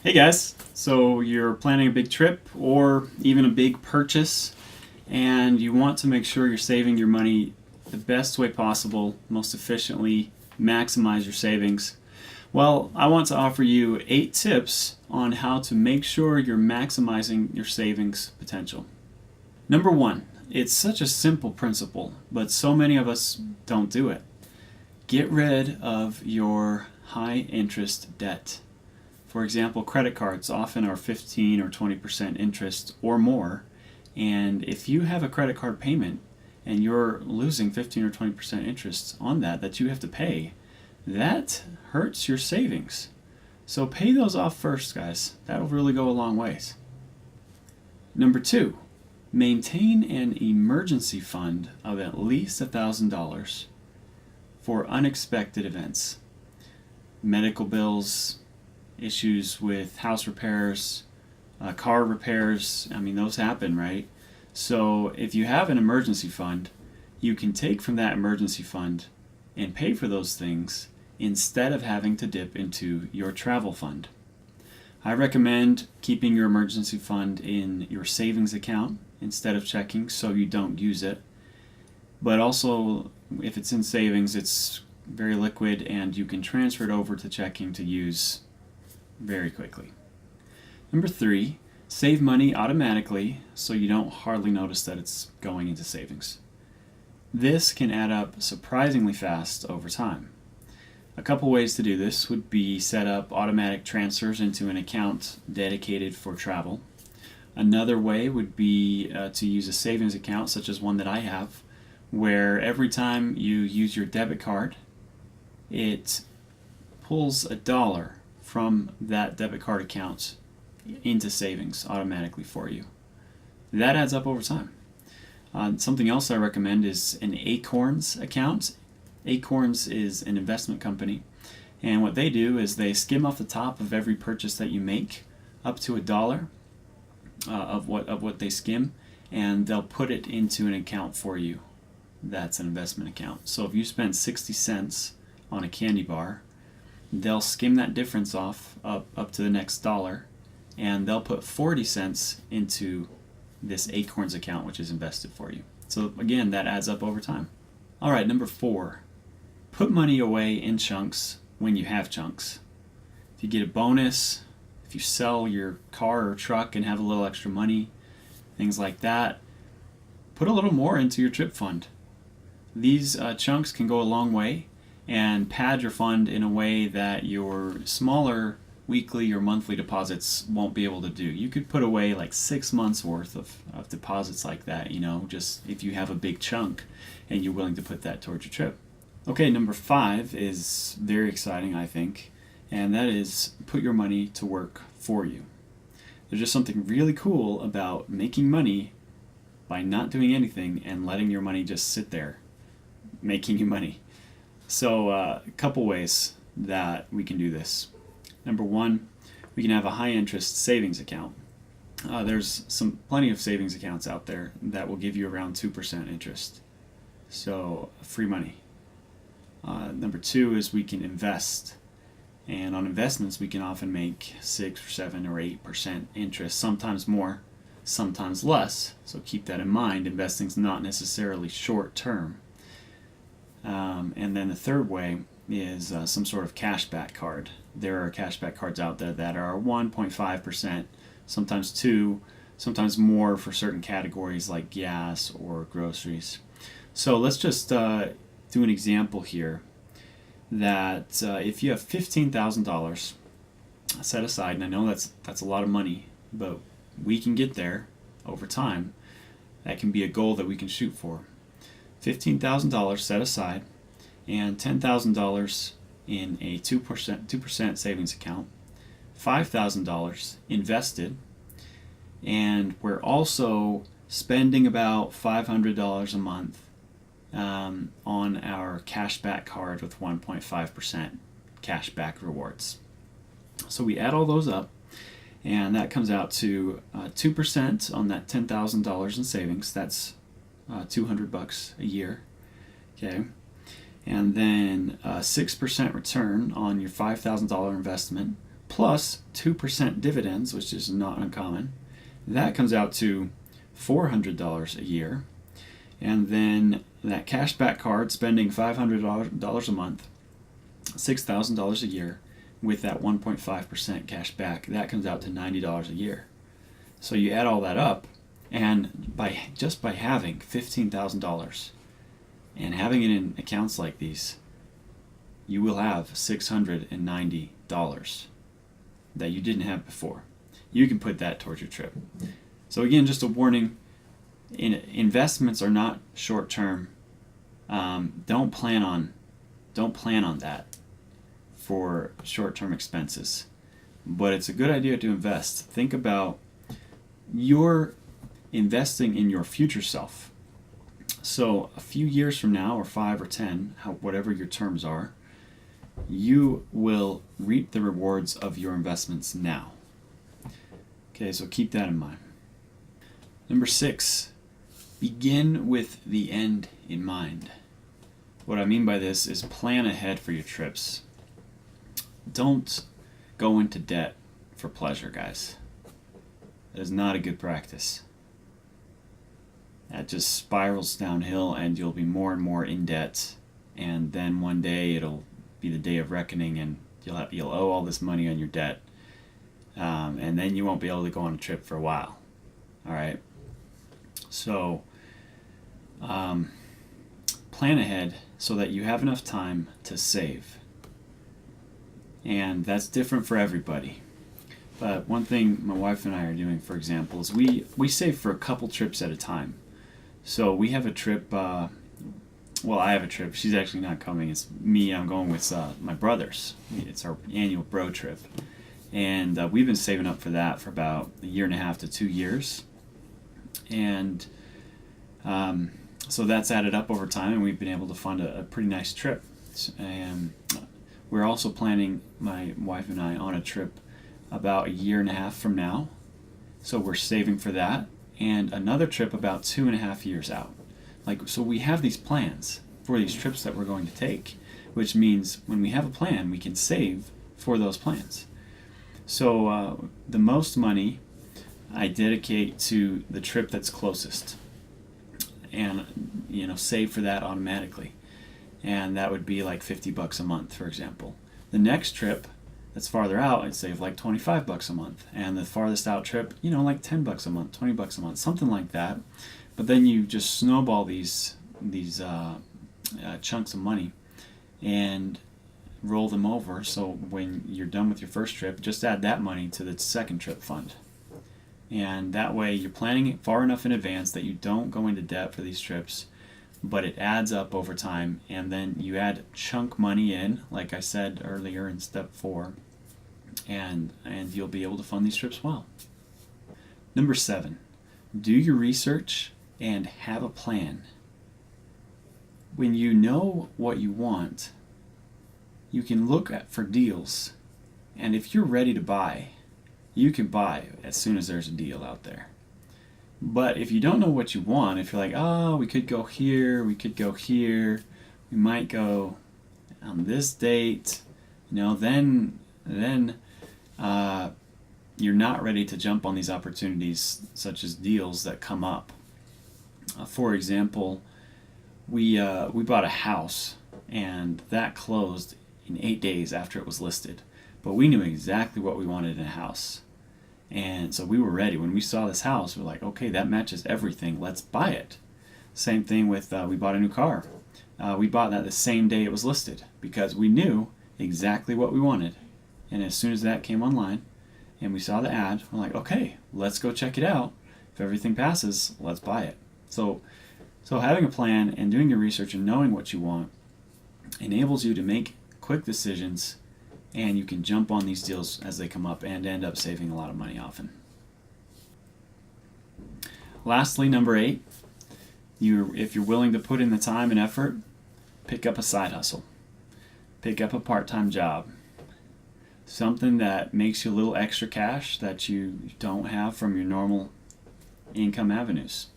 Hey guys, so you're planning a big trip or even a big purchase, and you want to make sure you're saving your money the best way possible, most efficiently, maximize your savings. Well, I want to offer you 8 tips on how to make sure you're maximizing your savings potential. Number 1, it's such a simple principle, but so many of us don't do it. Get rid of your high interest debt. For example, credit cards often are 15 or 20% interest or more. And if you have a credit card payment and you're losing 15 or 20% interest on that you have to pay, that hurts your savings. So pay those off first, guys. That'll really go a long ways. Number 2, maintain an emergency fund of at least $1,000 for unexpected events. Medical bills, issues with house repairs, car repairs. I mean, those happen, right? So if you have an emergency fund, you can take from that emergency fund and pay for those things instead of having to dip into your travel fund. I recommend keeping your emergency fund in your savings account instead of checking so you don't use it. But also, if it's in savings, it's very liquid and you can transfer it over to checking to use very quickly. Number 3, save money automatically so you don't hardly notice that it's going into savings. This can add up surprisingly fast over time. A couple ways to do this would be set up automatic transfers into an account dedicated for travel. Another way would be to use a savings account such as one that I have, where every time you use your debit card, it pulls $1 from that debit card account into savings automatically for you. That adds up over time. Something else I recommend is an Acorns account. Acorns is an investment company, and what they do is they skim off the top of every purchase that you make up to $1 of what they skim, and they'll put it into an account for you. That's an investment account. So if you spend 60 cents on a candy bar, they'll skim that difference off up to the next dollar, and they'll put 40 cents into this Acorns account, which is invested for you. So again, that adds up over time. All right, number 4, put money away in chunks when you have chunks. If you get a bonus, if you sell your car or truck and have a little extra money, things like that, put a little more into your trip fund. These chunks can go a long way and pad your fund in a way that your smaller weekly or monthly deposits won't be able to do. You could put away like 6 months worth of deposits like that, just if you have a big chunk and you're willing to put that towards your trip. Okay, number 5 is very exciting, I think, and that is put your money to work for you. There's just something really cool about making money by not doing anything and letting your money just sit there making you money. So a couple ways that we can do this. Number 1, we can have a high interest savings account. There's plenty of savings accounts out there that will give you around 2% interest. So free money. Number 2 is we can invest. And on investments, we can often make 6 or 7 or 8% interest, sometimes more, sometimes less. So keep that in mind. Investing is not necessarily short term. And then the third way is some sort of cashback card. There are cashback cards out there that are 1.5%, sometimes 2, sometimes more for certain categories like gas or groceries. So let's just do an example here that if you have $15,000 set aside, and I know that's a lot of money, but we can get there over time. That can be a goal that we can shoot for. $15,000 set aside and $10,000 in a 2% savings account, $5,000 invested, and we're also spending about $500 a month on our cashback card with 1.5% cashback rewards. So we add all those up, and that comes out to 2% on that $10,000 in savings. That's $200 a year. Okay, and then 6% return on your $5,000 investment, plus 2% dividends, which is not uncommon. That comes out to $400 a year. And then that cashback card, spending $500 a month, $6,000 a year, with that 1.5% cash back, that comes out to $90 a year. So you add all that up, and just by having $15,000 and having it in accounts like these, you will have $690 that you didn't have before. You can put that towards your trip. So again, just a warning, investments are not short-term. Don't plan on that for short-term expenses. But it's a good idea to invest. Think about you're investing in your future self. So a few years from now, or 5 or 10, whatever your terms are, you will reap the rewards of your investments now. Okay, so keep that in mind. Number 6, begin with the end in mind. What I mean by this is plan ahead for your trips. Don't go into debt for pleasure, guys. That is not a good practice. That just spirals downhill, and you'll be more and more in debt, and then one day it'll be the day of reckoning, and you'll owe all this money on your debt, and then you won't be able to go on a trip for a while. All right. So plan ahead so that you have enough time to save, and that's different for everybody. But one thing my wife and I are doing, for example, is we save for a couple trips at a time. So we have a trip. Well, I have a trip. She's actually not coming. It's me. I'm going with my brothers. It's our annual bro trip. And we've been saving up for that for about 1.5 to 2 years. And so that's added up over time, and we've been able to fund a pretty nice trip. And we're also planning, my wife and I, on a trip about 1.5 years from now. So we're saving for that. And another trip about 2.5 years out. So we have these plans for these trips that we're going to take, which means when we have a plan, we can save for those plans. So the most money I dedicate to the trip that's closest, and save for that automatically. And that would be like $50 a month, for example. The next trip that's farther out, I'd save like $25 a month. And the farthest out trip, like $10 a month, $20 a month, something like that. But then you just snowball these chunks of money and roll them over. So when you're done with your first trip, just add that money to the second trip fund. And that way you're planning it far enough in advance that you don't go into debt for these trips, but it adds up over time. And then you add chunk money in, like I said earlier in step 4, and you'll be able to fund these trips well. Number 7, do your research and have a plan. When you know what you want, you can look for deals, and if you're ready to buy, you can buy as soon as there's a deal out there. But if you don't know what you want, if you're like, oh, we could go here, we could go here, we might go on this date, then you're not ready to jump on these opportunities such as deals that come up. For example, we bought a house, and that closed in 8 days after it was listed. But we knew exactly what we wanted in a house. And so we were ready. When we saw this house, we're like, okay, that matches everything. Let's buy it. Same thing with, we bought a new car. We bought that the same day it was listed because we knew exactly what we wanted. And as soon as that came online and we saw the ad, we're like, okay, let's go check it out. If everything passes, let's buy it. So having a plan and doing your research and knowing what you want enables you to make quick decisions, and you can jump on these deals as they come up and end up saving a lot of money often. Lastly, number 8, if you're willing to put in the time and effort, pick up a side hustle. Pick up a part-time job. Something that makes you a little extra cash that you don't have from your normal income avenues.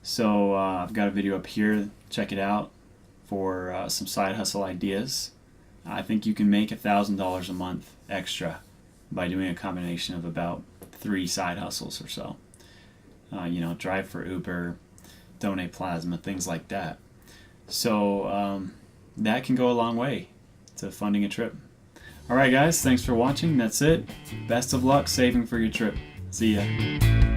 So I've got a video up here. Check it out for some side hustle ideas. I think you can make $1,000 a month extra by doing a combination of about 3 side hustles or so. Drive for Uber, donate plasma, things like that. So that can go a long way to funding a trip. Alright guys, thanks for watching. That's it. Best of luck saving for your trip. See ya.